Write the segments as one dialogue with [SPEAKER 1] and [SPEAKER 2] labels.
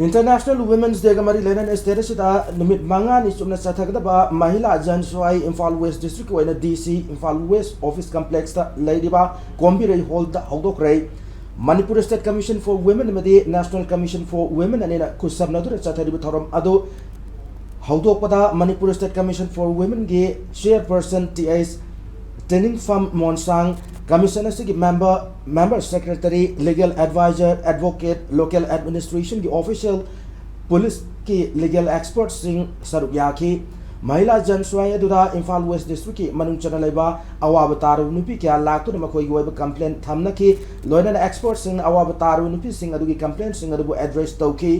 [SPEAKER 1] International Women's Day Gamari Lenan Status Numit Mangani Sumna Satakaba Mahila Jansunwai Imphal West District Wena DC Imphal West Office Complex Ladyba Kombire Hold the Haldokray Manipur State Commission for Women Madi National Commission for Women and Kusabnadur Sataributorum Ado Haldokpada Manipur State Commission for Women Gay Chairperson TS Training from Monsang Commissioner Sigi Member Secretary, Legal Advisor, Advocate, Local Administration की Official, Police की Legal Experts Singh सरुपयाकी, महिला जनसुवाई दुरा Imphal waste district की मनुंग चना लेबा अवाबतारू नुपी क्या लाखों न मकोई गोइब कंप्लेंट थमना की लोयनन एक्सपर्ट सिंह अवाबतारू नुपी सिंह अदुगी कंप्लेंट सिंह अदुबु एड्रेस तौकी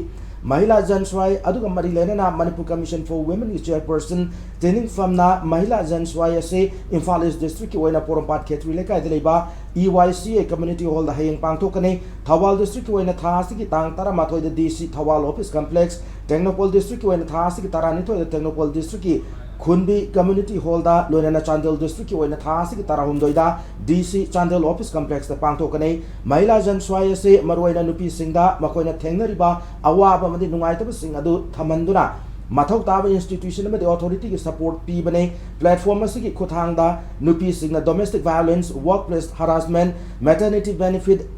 [SPEAKER 1] महिला जनसुवाई अदुगा मरी लेना मणिपुर कमीशन फॉर वुमेन की चेयरपर्सन ट्रेनिंग फर्मना महिला जनसुवाई से इम्फाल ईस्ट डिस्ट्रिक्ट की ओइना पोरमपाट खेत्री लेकाय दिलेबा EYCA कम्युनिटी हॉल दा हेयंग पांगथोकने थवाल डिस्ट्रिक्ट की ओइना थासी की तांग तारा माथोय द DC Thoubal office complex Tengnoupal district की ओइना थासी की तारा निथोय द टेक्नोपोल डिस्ट्रिक्ट की खुनबी कम्युनिटी हॉल दा लोयना चांदेल डिस्ट्रिक्ट की ओइना थासी की तारा हुमदोइदा DC चांदेल ऑफिस कॉम्प्लेक्स दा पांगथोकने महिला जनसुवाई से मरोइना नुपी सिंगदा मकोइना थेंगनरिबा अवाब मदि नुंगाइतब सिंग अदु थमंदुना मथौ ताब इंस्टीट्यूशन में अथॉरिटी की सपोर्ट पीबने प्लेटफॉर्म की खुथांगदा नुपी सिंगना domestic violence workplace harassment maternity benefit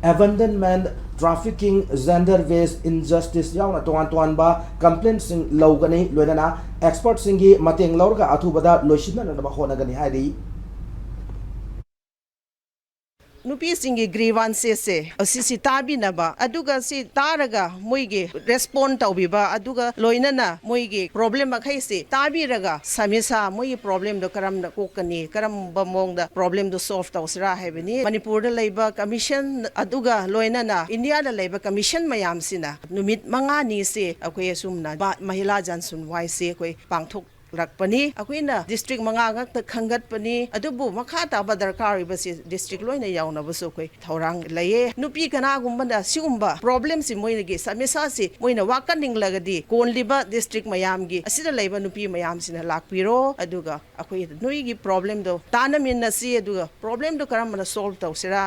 [SPEAKER 1] abandonment trafficking gender based injustice yauna toan toan ba complaints sing logani loinana experts singi mateng lorga athubada loisina na ba honagani hairi
[SPEAKER 2] Nupi singi grievances se asisi tabi na ba aduga si taraga moige respond taubiba aduga loinana moige problem akhai se tabi raga samisa moi problem do karam na kokani karam ba mong da problem do solve tausra hebini Manipur da leiba commission aduga loinana India da leiba commission mayam sina numit manga ni se akoi sumna ba Mahila Jansunwai se koi pangthok rakpani akuina district manga ngak ta khangat pani adubu makha ta ba darkar ibasi district loina yauna baso koi thorang laye nupi kana gumbanda sigumba problem si moinagi samisa si moina wakaning lagadi konliba district mayam gi asida leiba nupi mayam sina lakpiro aduga akoi noi gi problem do tanamin na si aduga problem do karam na solve tawsira